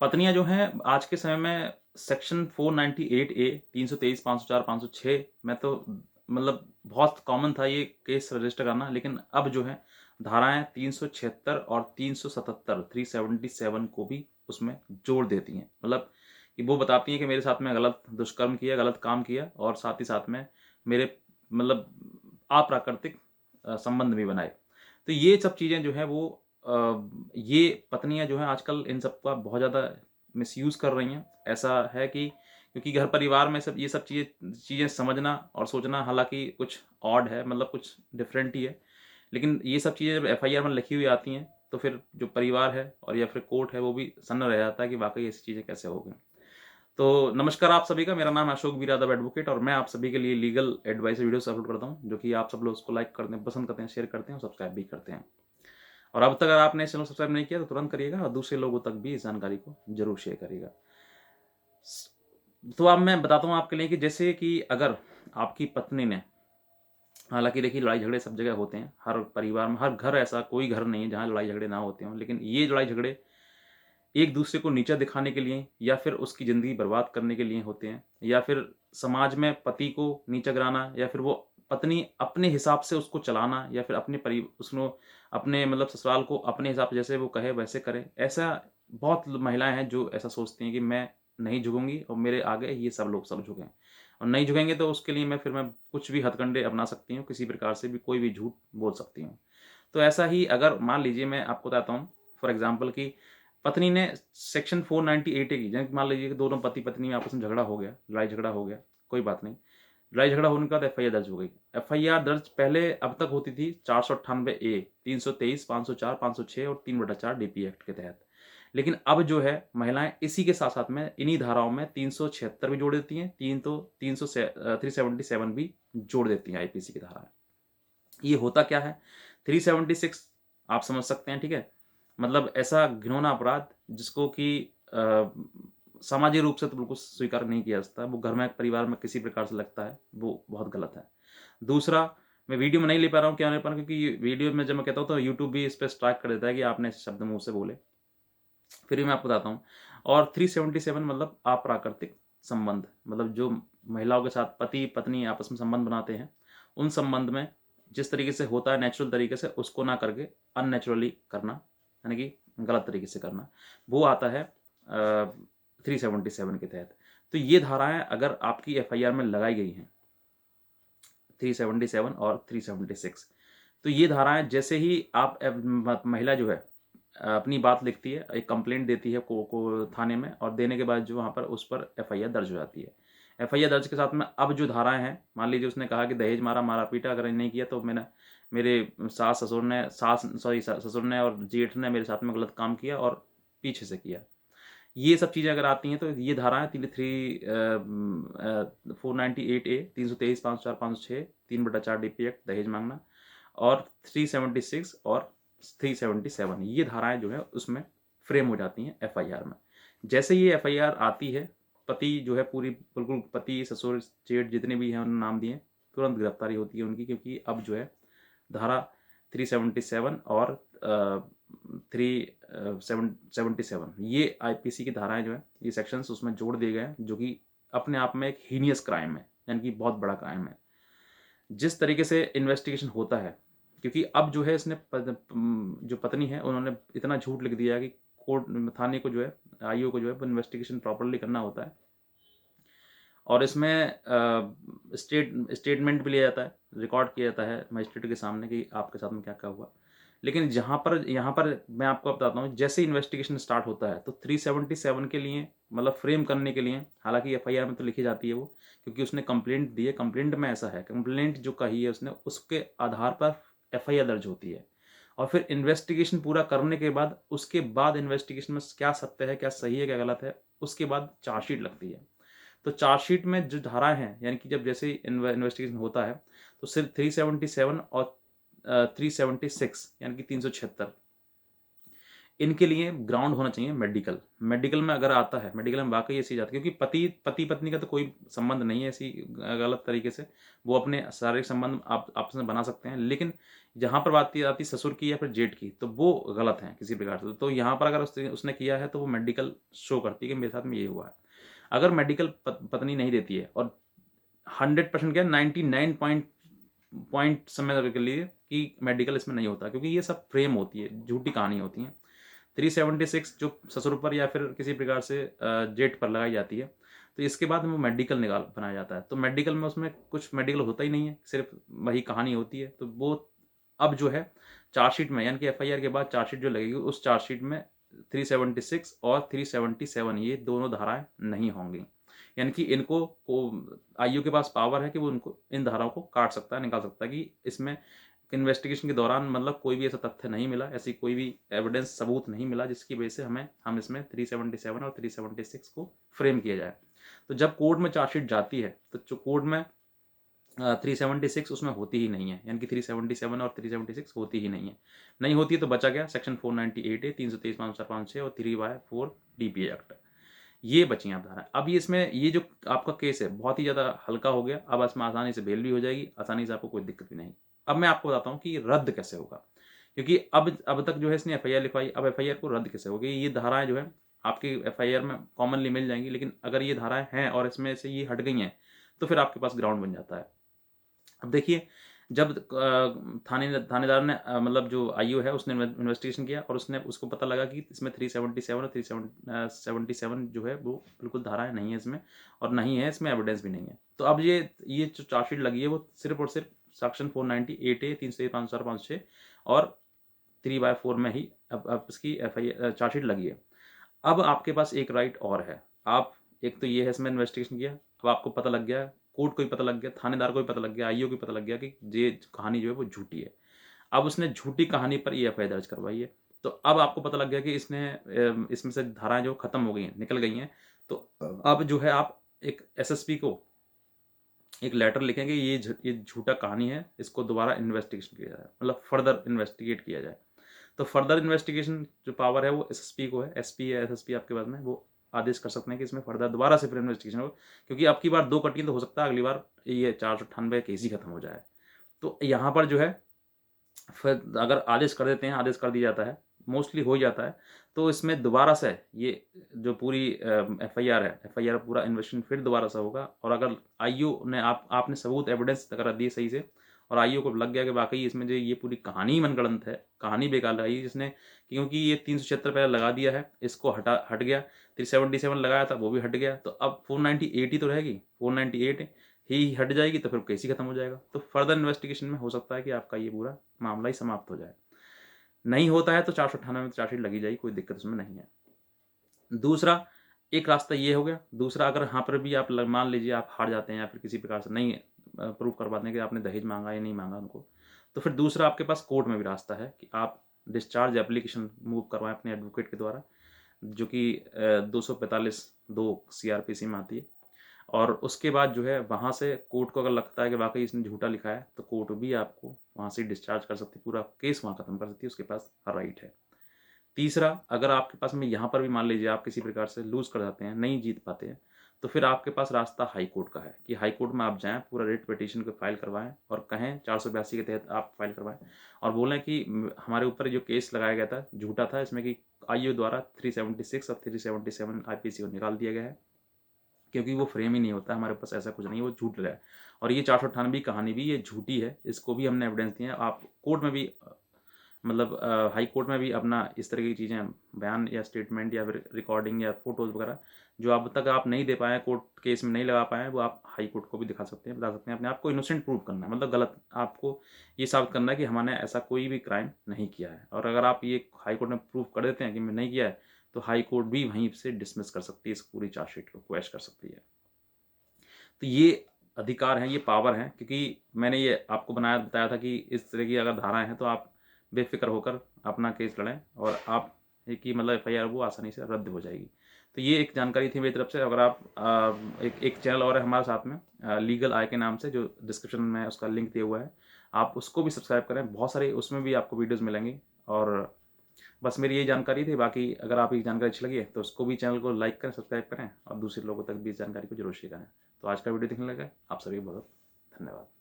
पत्नियाँ जो हैं आज के समय में सेक्शन 498 ए 323, 504, 506 में तो मतलब बहुत कॉमन था ये केस रजिस्टर करना, लेकिन अब जो है धाराएँ 376 और 377 377 को भी उसमें जोड़ देती हैं। मतलब कि वो बताती हैं कि मेरे साथ में गलत दुष्कर्म किया, गलत काम किया और साथ ही साथ में मेरे मतलब अप्राकृतिक संबंध भी बनाए। तो ये सब चीज़ें जो हैं वो ये पत्नियाँ जो हैं आजकल इन सब का बहुत ज़्यादा मिसयूज़ कर रही हैं। ऐसा है कि क्योंकि घर परिवार में सब ये सब चीज़ें चीज़ें समझना और सोचना हालाँकि कुछ ऑड है, मतलब कुछ डिफरेंट ही है। लेकिन ये सब चीज़ें जब एफआईआर में लिखी हुई आती हैं, तो फिर जो परिवार है और या फिर कोर्ट है, वो भी सन्न रह जाता है कि वाक़ई ऐसी चीज़ें कैसे हो गई। तो नमस्कार आप सभी का, मेरा नाम है अशोक वीर यादव एडवोकेट और मैं आप सभी के लिए लीगल एडवाइस वीडियोस अपलोड करता हूँ, जो कि आप सब लोग उसको लाइक करते हैं, पसंद करते हैं, शेयर करते हैं और सब्सक्राइब भी करते हैं। और अब तक अगर आपने इस चैनल को सब्सक्राइब नहीं किया तो तुरंत करिएगा और दूसरे लोगों तक भी इस जानकारी को ज़रूर शेयर करिएगा। तो अब मैं बताता हूँ आपके लिए कि जैसे कि अगर आपकी पत्नी ने, हालाँकि देखिए लड़ाई झगड़े सब जगह होते हैं, हर परिवार में, हर घर, ऐसा कोई घर नहीं है जहाँ लड़ाई झगड़े ना होते हों, लेकिन ये लड़ाई झगड़े एक दूसरे को नीचा दिखाने के लिए या फिर उसकी ज़िंदगी बर्बाद करने के लिए होते हैं, या फिर समाज में पति को नीचा गिराना, या फिर वो पत्नी अपने हिसाब से उसको चलाना, या फिर अपने उसको अपने मतलब ससुराल को अपने हिसाब से जैसे वो कहे वैसे करे। ऐसा बहुत महिलाएँ हैं जो ऐसा सोचती हैं कि मैं नहीं झुकूँगी और मेरे आगे ये सब लोग सब झुकें। और नहीं झुकेंगे तो उसके लिए मैं कुछ भी हथकंडे अपना सकती हूँ, किसी प्रकार से भी कोई भी झूठ बोल सकती हूँ। तो ऐसा ही अगर मान लीजिए मैं आपको बताता हूँ फॉर एग्ज़ाम्पल कि पत्नी ने सेक्शन 498 की, जैसे मान लीजिए कि दोनों पति-पत्नी में आपस में झगड़ा हो गया, लड़ाई झगड़ा हो गया, कोई बात नहीं। लड़ाई झगड़ा होने के बाद एफआईआर दर्ज हो गई। एफआईआर दर्ज पहले अब तक होती थी 498 ए, 323, 504, 506 और 3/4 डीपी एक्ट के तहत। लेकिन अब जो है महिलाएँ इसी के साथ-साथ में इन्हीं धाराओं में 376 भी जोड़ देती हैं, 377 भी जोड़ देती हैं आईपीसी की धाराएँ। ये होता क्या है? 376 आप समझ सकते हैं, ठीक है? मतलब ऐसा घिनौना अपराध जिसको कि सामाजिक रूप से तो बिल्कुल स्वीकार नहीं किया जा सकता। वो घर में, परिवार में किसी प्रकार से लगता है, वो बहुत गलत है। दूसरा, मैं वीडियो में नहीं ले पा रहा हूँ, क्यों नहीं ले पा रहा हूँ? क्योंकि ये वीडियो में जब मैं कहता हूँ तो यूट्यूब भी इस पे स्ट्राइक कर देता है कि आपने ऐसे शब्द मुँह से बोले। फिर भी मैं आपको बताता हूँ। और 377 मतलब अप्राकृतिक संबंध, मतलब जो महिलाओं के साथ पति-पत्नी आपस में संबंध बनाते हैं, उन संबंध में जिस तरीके से होता है नेचुरल तरीके से, उसको ना करके अननेचुरली करना, यानी कि गलत तरीके से करना, वो आता है 377 के तहत। तो ये धाराएँ अगर आपकी एफआईआर में लगाई गई हैं, 377 और 376, तो ये धाराएँ जैसे ही आप महिला जो है अपनी बात लिखती है, एक कंप्लेंट देती है को थाने में, और देने के बाद जो वहाँ पर उस पर एफआईआर दर्ज हो जाती है। एफआईआर दर्ज के साथ में अब जो धाराएँ हैं, मान लीजिए उसने कहा कि दहेज मारा, मारा-पीटा अगर नहीं किया तो मेरे ससुर ने और जेठ ने मेरे साथ में गलत काम किया और पीछे से किया। ये सब चीज़ें अगर आती हैं तो ये धाराएँ 498 ए, 323, 504, 506, 3/4 डीपी एक्ट दहेज माँगना, और 376 और 377 ये धाराएँ जो है उसमें फ्रेम हो जाती हैं एफआईआर में। जैसे ही ये एफआईआर आती है, पति जो है पूरी बिल्कुल पति, ससुर, जेठ जितने भी हैं उन्होंने नाम दिए, तुरंत गिरफ्तारी होती है उनकी, क्योंकि अब जो है धारा 377 और 377 ये आईपीसी की धाराएँ जो हैं, ये सेक्शंस उसमें जोड़ दिए गए हैं, जो कि अपने आप में एक हीनियस क्राइम है, यानी कि बहुत बड़ा क्राइम है। जिस तरीके से इन्वेस्टिगेशन होता है, क्योंकि अब जो है जो पत्नी है उन्होंने इतना झूठ लिख दिया है कि कोर्ट थाने को जो है, आईओ को जो है इन्वेस्टिगेशन प्रॉपर्ली करना होता है, और इसमें स्टेटमेंट भी लिया जाता है, रिकॉर्ड किया जाता है मजिस्ट्रेट के सामने कि आपके साथ में क्या-क्या हुआ। लेकिन यहाँ पर मैं आपको बताता हूँ, जैसे ही इन्वेस्टिगेशन स्टार्ट होता है तो 377 के लिए, मतलब फ्रेम करने के लिए, हालाँकि एफआईआर में तो लिखी जाती है वो, क्योंकि उसने कंप्लेंट दी है, कंप्लेंट में ऐसा है, कंप्लेंट जो कही है उसने, उसके आधार पर एफआईआर दर्ज होती है। और फिर इन्वेस्टिगेशन पूरा करने के बाद, उसके बाद इन्वेस्टिगेशन में क्या सत्य है, क्या सही है, क्या गलत है, उसके बाद चार्जशीट लगती है। तो चार्जशीट में जो धाराएँ हैं, यानी कि जब जैसे ही इन्वेस्टिगेशन होता है, तो सिर्फ 377 और 376 यानी कि 376 इनके लिए ग्राउंड होना चाहिए मेडिकल। मेडिकल में अगर आता है, मेडिकल में वाक़ई ऐसी जाती है, क्योंकि पति-पत्नी का तो कोई संबंध नहीं है ऐसी गलत तरीके से। वो अपने शारीरिक संबंध आप आपस में बना सकते हैं। लेकिन जहाँ पर बात आती है ससुर की या फिर जेठ की, तो वो गलत है किसी प्रकार से। तो यहाँ पर अगर उसने किया है तो वो मेडिकल शो करती है कि मेरे साथ में ये हुआ है। अगर मेडिकल पत्नी नहीं देती है और 100% क्या 99 पॉइंट समझ के लिए कि मेडिकल इसमें नहीं होता, क्योंकि ये सब फ्रेम होती है, झूठी कहानी होती है। 376 जो ससुर पर या फिर किसी प्रकार से जेठ पर लगाई जाती है, तो इसके बाद वो मेडिकल बनाया जाता है। तो मेडिकल में उसमें कुछ मेडिकल होता ही नहीं है, सिर्फ वही कहानी होती है। तो वो अब जो है चार्जशीट में, यानी कि एफआईआर के बाद चार्जशीट जो लगेगी, उस चार्जशीट में 376 और 377 ये दोनों धाराएं नहीं होंगी। यानी कि इनको आईयू के पास पावर है कि वो उनको इन धाराओं को काट सकता है, निकाल सकता है, कि इसमें इन्वेस्टिगेशन के दौरान मतलब कोई भी ऐसा तथ्य नहीं मिला, ऐसी कोई भी एविडेंस सबूत नहीं मिला जिसकी वजह से हम इसमें 377 और 376 को फ्रेम किया जाए। तो जब कोर्ट में चार्जशीट जाती है तो जो कोर्ट में 376 उसमें होती ही नहीं है, यानी कि 377 और 376 होती ही नहीं है। नहीं होती है तो बचा गया सेक्शन 498 है, 323/5/6 और 3/4 डीपीए एक्ट, ये बची आप धारा। अब ये इसमें ये जो आपका केस है बहुत ही ज़्यादा हल्का हो गया। अब इसमें आसानी से बेल भी हो जाएगी, आसानी से आपको कोई दिक्कत भी नहीं। अब मैं आपको बताता हूँ कि ये रद्द कैसे होगा, क्योंकि अब तक जो है इसने एफआईआर लिखवाई, अब एफआईआर को रद्द कैसे होगी। ये धाराएं जो है आपकी एफआईआर में कॉमनली मिल जाएंगी, लेकिन अगर ये धाराएं हैं और इसमें से ये हट गई हैं तो फिर आपके पास ग्राउंड बन जाता है। अब देखिए, जब थानेदार ने मतलब जो आईओ है उसने इन्वेस्टिगेशन किया और उसको पता लगा कि इसमें 377 और 377 जो है वो बिल्कुल धाराएं नहीं है इसमें, और नहीं है इसमें एविडेंस भी नहीं है। तो अब ये जो चार्जशीट लगी है वो सिर्फ और सिर्फ सेक्शन 498A 303/5/6 और 3/4 में ही अब इसकी एफआईआर चार्जशीट लगी है। अब आपके पास एक राइट और है। आप एक तो ये है इसमें इन्वेस्टिगेशन किया, अब आपको पता लग गया, कोर्ट को भी पता लग गया, थानेदार को भी पता लग गया, आईओ को भी पता लग गया कि ये कहानी जो है वो झूठी है। अब उसने झूठी कहानी पर ये एफआईआर दर्ज करवाई है। तो अब आपको पता लग गया कि इसमें से धाराएं जो खत्म हो गई हैं, निकल गई हैं। तो अब जो है आप एक एसएसपी को एक लेटर लिखेंगे, ये झूठा कहानी है, इसको दोबारा इन्वेस्टिगेशन किया जाए, मतलब फर्दर इन्वेस्टिगेट किया जाए। तो फर्दर इन्वेस्टिगेशन जो पावर है वो एसएसपी को है, एसपी या एसएसपी आपके पास में, वो आदेश कर सकते हैं कि इसमें फर्दर दोबारा से फिर इन्वेस्टिगेशन हो, क्योंकि अब की बार 2 कटी तो हो सकता है अगली बार ये 498 केस ही खत्म हो जाए। तो यहाँ पर जो है फिर अगर आदेश कर देते हैं, आदेश कर दिया जाता है, मोस्टली हो ही जाता है, तो इसमें दोबारा से ये जो पूरी एफआईआर है, एफआईआर पूरा इन्वेस्टिगेशन फिर दोबारा से होगा। और अगर आईओ ने आपने सबूत एविडेंस अगर दिए सही से और आईओ को लग गया कि वाकई इसमें जो ये पूरी कहानी मनगढ़ंत है, कहानी बेकार लगाई जिसने, क्योंकि ये 376 पहले लगा दिया है, इसको हट गया, 377 लगाया था वो भी हट गया, तो अब 498 ही तो रहेगी, 498 ही हट जाएगी, तो फिर केस ही खत्म हो जाएगा। तो फर्दर इन्वेस्टिगेशन में हो सकता है कि आपका ये पूरा मामला ही समाप्त हो जाए। नहीं होता है तो 498 में चार्जशीट लगी जाएगी, कोई दिक्कत उसमें नहीं है। दूसरा एक रास्ता ये हो गया। दूसरा, अगर यहाँ पर भी आप मान लीजिए आप हार जाते हैं या फिर किसी प्रकार से नहीं प्रूव कर पाते हैं कि आपने दहेज मांगा या नहीं मांगा उनको, तो फिर दूसरा आपके पास कोर्ट में भी रास्ता है कि आप डिस्चार्ज एप्लीकेशन मूव करवाएं अपने एडवोकेट के द्वारा, जो कि 245(2) सीआरपीसी में आती है। और उसके बाद जो है वहाँ से कोर्ट को अगर लगता है कि वाकई इसने झूठा लिखा है, तो कोर्ट भी आपको वहाँ से डिस्चार्ज कर सकती है, पूरा केस वहाँ खत्म कर सकती है, उसके पास राइट है। तीसरा, अगर आपके पास में यहाँ पर भी मान लीजिए आप किसी प्रकार से लूज कर जाते हैं, नहीं जीत पाते हैं, तो फिर आपके पास रास्ता हाई कोर्ट का है कि हाई कोर्ट में आप जाएं, पूरा रिट पिटीशन को फाइल करवाएं और कहें 482 के तहत आप फाइल करवाएं और बोलें कि हमारे ऊपर जो केस लगाया गया था झूठा था, इसमें कि आईओ द्वारा 376 और 377 आईपीसी को निकाल दिया गया है, क्योंकि वो फ्रेम ही नहीं होता, हमारे पास ऐसा कुछ नहीं है, वो झूठ रहा है। और ये 498 कहानी भी ये झूठी है, इसको भी हमने एविडेंस दिए हैं। आप कोर्ट में भी मतलब हाई कोर्ट में भी अपना इस तरह की चीज़ें बयान या स्टेटमेंट या फिर रिकॉर्डिंग या फोटोज़ वगैरह जो अब तक आप नहीं दे पाए, कोर्ट केस में नहीं लगा पाए, वो आप हाई कोर्ट को भी दिखा सकते हैं, बता सकते हैं। अपने आप को इनोसेंट प्रूव करना है, मतलब गलत आपको ये साबित करना है कि हमने ऐसा कोई भी क्राइम नहीं किया है। और अगर आप ये हाई कोर्ट में प्रूव कर देते हैं कि मैं नहीं किया है, तो हाई कोर्ट भी वहीं से डिसमिस कर सकती है, इस पूरी चार्जशीट को क्वैश कर सकती है। तो ये अधिकार हैं, ये पावर हैं, क्योंकि मैंने ये आपको बताया था कि इस तरह की अगर धाराएं हैं तो आप बेफिक्र होकर अपना केस लड़ें और आप की मतलब एफआईआर वो आसानी से रद्द हो जाएगी। तो ये एक जानकारी थी मेरी तरफ से। अगर आप एक चैनल और है हमारे साथ में लीगल आई के नाम से, जो डिस्क्रिप्शन में उसका लिंक दिया हुआ है, आप उसको भी सब्सक्राइब करें, बहुत सारी उसमें भी आपको वीडियोज़ मिलेंगी। और बस मेरी यही जानकारी थी। बाकी अगर आप ये जानकारी अच्छी लगी है तो उसको भी, चैनल को लाइक करें, सब्सक्राइब करें और दूसरे लोगों तक भी इस जानकारी को जरूर शेयर करें। तो आज का वीडियो देखने लगा, आप सभी बहुत धन्यवाद।